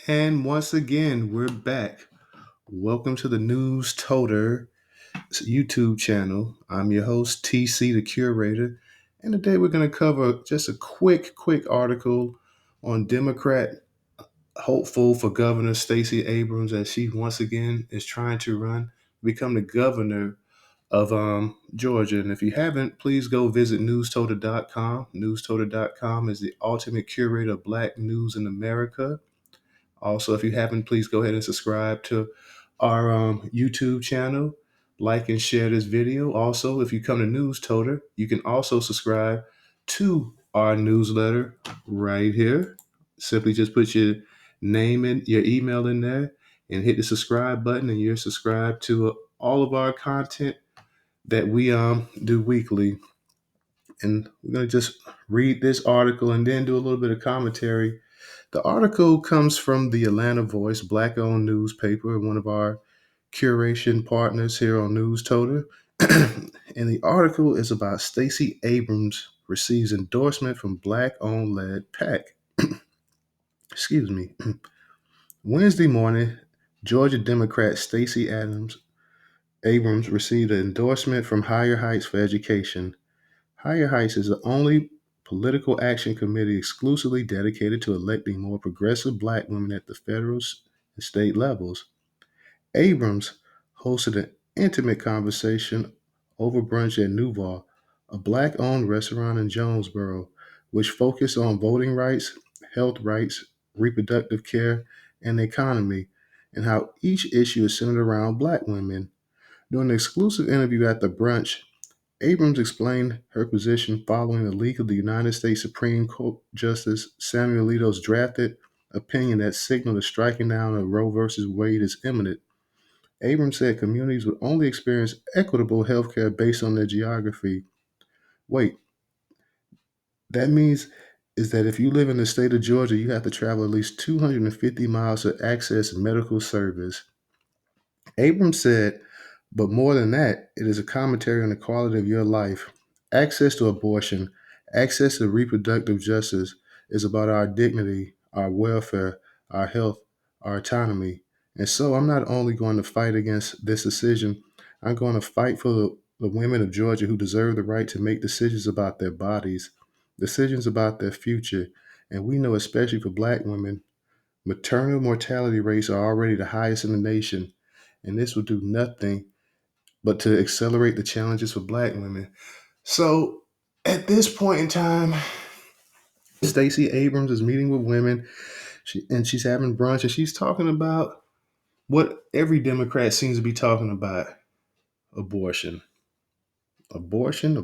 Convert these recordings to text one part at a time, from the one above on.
And once again, we're back. Welcome to the News Toter YouTube channel. I'm your host, TC, the curator. And today we're going to cover just a quick article on Democrat hopeful for Governor Stacey Abrams as she once again is trying to become the governor of Georgia. And if you haven't, please go visit newstoter.com. Newstoter.com is the ultimate curator of Black news in America. Also, if you haven't, please go ahead and subscribe to our YouTube channel. Like and share this video. Also, if you come to News Toter, you can also subscribe to our newsletter right here. Simply just put your name in, your email in there, and hit the subscribe button, and you're subscribed to all of our content that we do weekly. And we're going to just read this article and then do a little bit of commentary. The article comes from the Atlanta Voice, Black-owned newspaper, and one of our curation partners here on News Toter. And the article is about Stacey Abrams receives endorsement from Black-owned led PAC. Excuse me. Wednesday morning, Georgia Democrat Stacey Abrams received an endorsement from Higher Heights for Education. Higher Heights is the only political action committee exclusively dedicated to electing more progressive Black women at the federal and state levels. Abrams hosted an intimate conversation over brunch at Nuval, a Black owned restaurant in Jonesboro, which focused on voting rights, health rights, reproductive care, and the economy, and how each issue is centered around Black women. During an exclusive interview at the brunch, Abrams explained her position following the leak of the United States Supreme Court Justice Samuel Alito's drafted opinion that signaled the striking down of Roe v. Wade is imminent. Abrams said communities would only experience equitable health care based on their geography. Wait, that means is that if you live in the state of Georgia, you have to travel at least 250 miles to access medical service. Abrams said, but more than that, it is a commentary on the quality of your life. Access to abortion, access to reproductive justice is about our dignity, our welfare, our health, our autonomy. And so I'm not only going to fight against this decision, I'm going to fight for the women of Georgia who deserve the right to make decisions about their bodies, decisions about their future. And we know, especially for Black women, maternal mortality rates are already the highest in the nation, and this will do nothing but to accelerate the challenges for Black women. So at this point in time, Stacey Abrams is meeting with women, and she's having brunch, and she's talking about what every Democrat seems to be talking about: abortion. Abortion.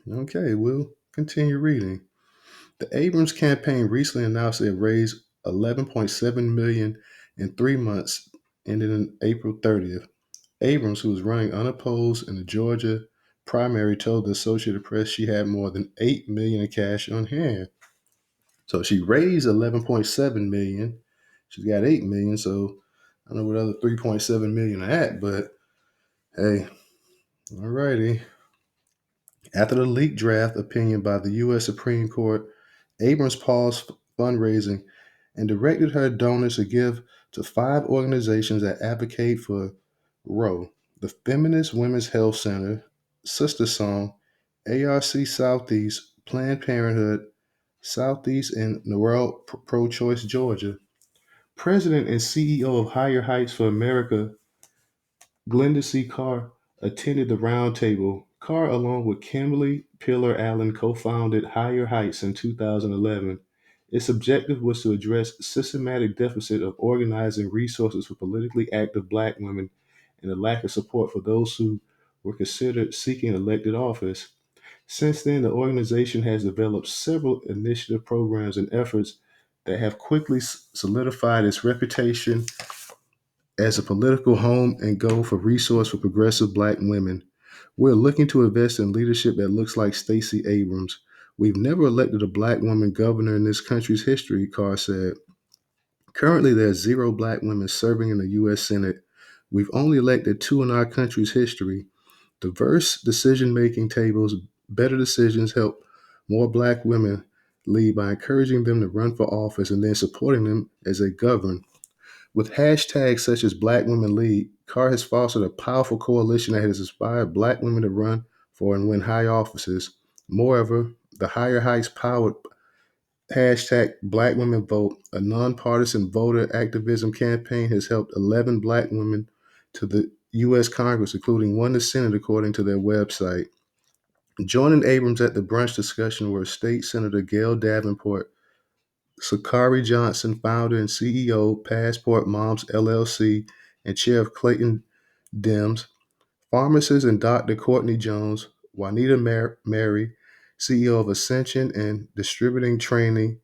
Okay, we'll continue reading. The Abrams campaign recently announced it raised $11.7 million in 3 months, ending on April 30th. Abrams, who was running unopposed in the Georgia primary, told the Associated Press she had more than $8 million in cash on hand. So she raised $11.7 million. She's got $8 million, so I don't know what other $3.7 million are at, but hey, alrighty. After the leaked draft opinion by the U.S. Supreme Court, Abrams paused fundraising and directed her donors to give to 5 organizations that advocate for Roe: the Feminist Women's Health Center, Sister Song, ARC Southeast, Planned Parenthood, Southeast, and Noel Pro-Choice Georgia. President and CEO of Higher Heights for America, Glenda C. Carr, attended the roundtable. Carr, along with Kimberly Pillar Allen, co-founded Higher Heights in 2011. Its objective was to address systematic deficit of organizing resources for politically active Black women and the lack of support for those who were considered seeking elected office. Since then, the organization has developed several initiative programs and efforts that have quickly solidified its reputation as a political home and goal for resource for progressive Black women. We're looking to invest in leadership that looks like Stacey Abrams. We've never elected a Black woman governor in this country's history, Carr said. Currently, there are 0 Black women serving in the U.S. Senate. We've only elected 2 in our country's history. Diverse decision-making tables, better decisions help more Black women. lead by encouraging them to run for office and then supporting them as they govern. With hashtags such as Black Women Lead, Carr has fostered a powerful coalition that has inspired Black women to run for and win high offices. Moreover, the Higher Heights powered hashtag Black Women Vote, a nonpartisan voter activism campaign, has helped 11 Black women to the U.S. Congress, including one to Senate, according to their website. Joining Abrams at the brunch discussion were State Senator Gail Davenport, Sakari Johnson, founder and CEO, Passport Moms LLC, and chair of Clayton Dems, pharmacist and Dr. Courtney Jones, Juanita Mary, CEO of Ascension and Distributing Training,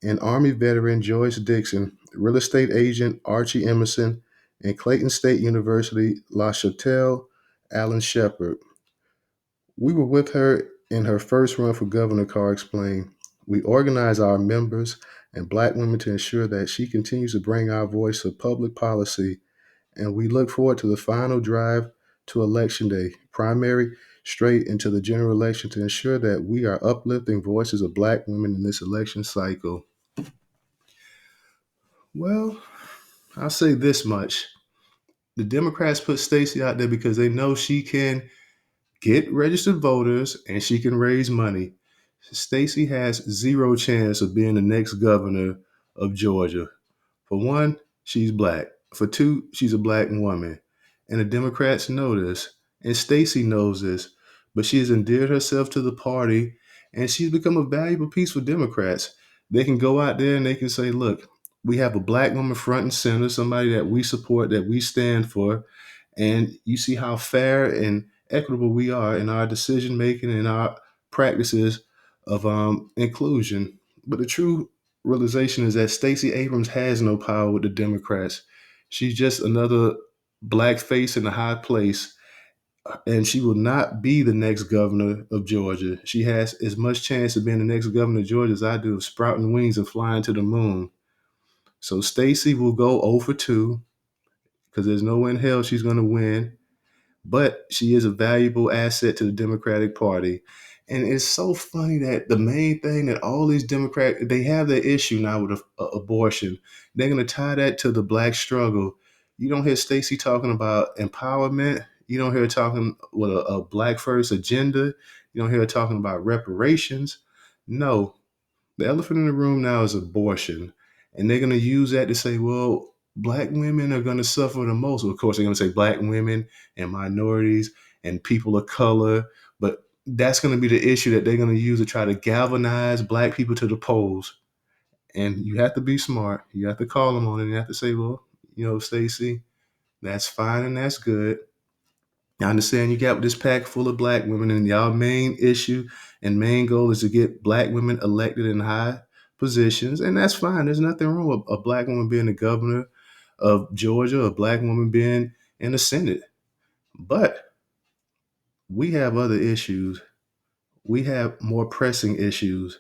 and Army veteran Joyce Dixon, real estate agent Archie Emerson, and Clayton State University La Chatelle Alan Shepard. We were with her in her first run for governor, Carr explained. We organize our members and Black women to ensure that she continues to bring our voice to public policy, and we look forward to the final drive to Election Day, primary straight into the general election, to ensure that we are uplifting voices of Black women in this election cycle. Well, I'll say this much. The Democrats put Stacey out there because they know she can get registered voters and she can raise money. Stacey has zero chance of being the next governor of Georgia. For one, she's black. For two, she's a black woman. And the Democrats know this. And Stacey knows this. But she has endeared herself to the party and she's become a valuable piece for Democrats. They can go out there and they can say, look, we have a black woman front and center, somebody that we support, that we stand for. And you see how fair and equitable we are in our decision making and our practices of inclusion. But the true realization is that Stacey Abrams has no power with the Democrats. She's just another black face in a high place, and she will not be the next governor of Georgia. She has as much chance of being the next governor of Georgia as I do of sprouting wings and flying to the moon. So Stacey will go 0 for 2 because there's no way in hell she's going to win. But she is a valuable asset to the Democratic Party. And it's so funny that the main thing that all these Democrats, they have their issue now with abortion. They're going to tie that to the black struggle. You don't hear Stacey talking about empowerment. You don't hear her talking with a black first agenda. You don't hear her talking about reparations. No, the elephant in the room now is abortion. And they're going to use that to say, well, black women are going to suffer the most. Of course, they're going to say black women and minorities and people of color. But that's going to be the issue that they're going to use to try to galvanize black people to the polls. And you have to be smart. You have to call them on it. You have to say, well, Stacey, that's fine and that's good. I understand you got this pack full of black women, and y'all main issue and main goal is to get black women elected in high positions, and that's fine. There's nothing wrong with a black woman being the governor of Georgia, a black woman being in the Senate. But we have other issues. We have more pressing issues.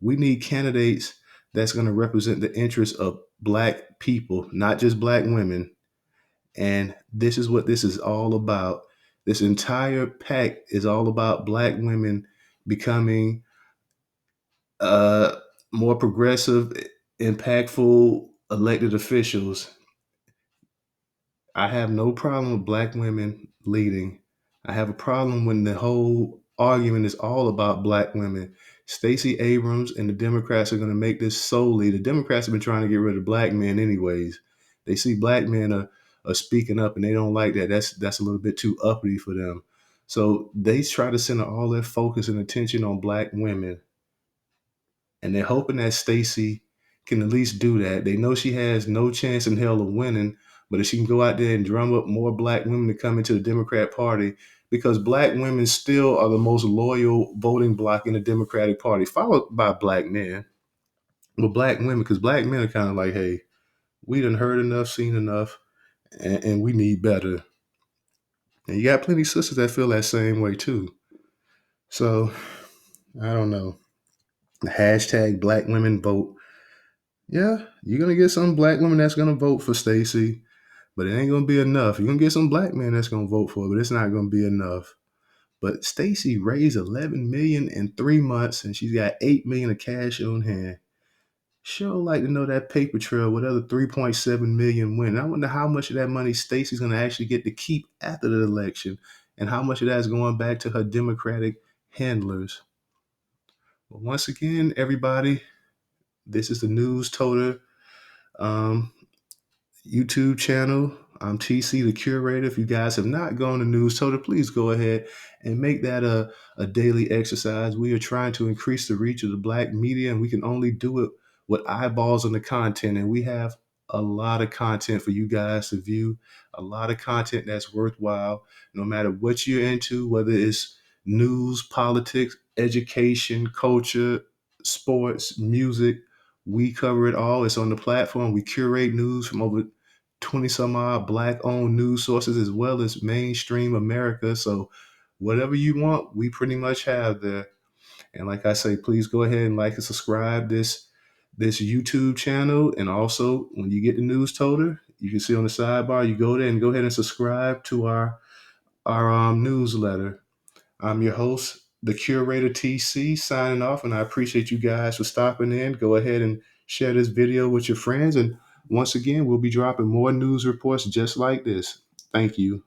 We need candidates that's going to represent the interests of black people, not just black women. And this is what this is all about. This entire pack is all about black women becoming uh, more progressive, impactful elected officials. I have no problem with black women leading. I have a problem when the whole argument is all about black women. Stacey Abrams and the Democrats are going to make this solely. The Democrats have been trying to get rid of black men anyways. They see black men are speaking up and they don't like that. That's a little bit too uppity for them. So they try to center all their focus and attention on black women. And they're hoping that Stacey can at least do that. They know she has no chance in hell of winning, but if she can go out there and drum up more black women to come into the Democrat Party, because black women still are the most loyal voting bloc in the Democratic Party, followed by black men. But black women, because black men are kind of like, hey, we done heard enough, seen enough, and we need better. And you got plenty of sisters that feel that same way too. So I don't know. Hashtag black women vote. Yeah, you're gonna get some black women that's gonna vote for Stacey, but it ain't gonna be enough. You're gonna get some black men that's gonna vote for her, but it's not gonna be enough. But Stacey raised 11 million in 3 months, and she's got 8 million of cash on hand. Sure like to know that paper trail with other 3.7 million win. I wonder how much of that money Stacey's going to actually get to keep after the election, and how much of that is going back to her Democratic handlers. But once again, everybody, this is the News Toter um, YouTube channel. I'm TC, the curator. If you guys have not gone to News Toter, please go ahead and make that a daily exercise. We are trying to increase the reach of the Black media, and we can only do it with eyeballs on the content. And we have a lot of content for you guys to view, a lot of content that's worthwhile, no matter what you're into, whether it's news, politics, education, culture, sports, music. We cover it all. It's on the platform. We curate news from over 20 some odd Black owned news sources as well as mainstream America. So, whatever you want, we pretty much have there. And like I say, please go ahead and like and subscribe this YouTube channel. And also, when you get the News Toter, you can see on the sidebar, you go there and go ahead and subscribe to our newsletter. I'm your host, the curator TC, signing off, and I appreciate you guys for stopping in. Go ahead and share this video with your friends. And once again, we'll be dropping more news reports just like this. Thank you.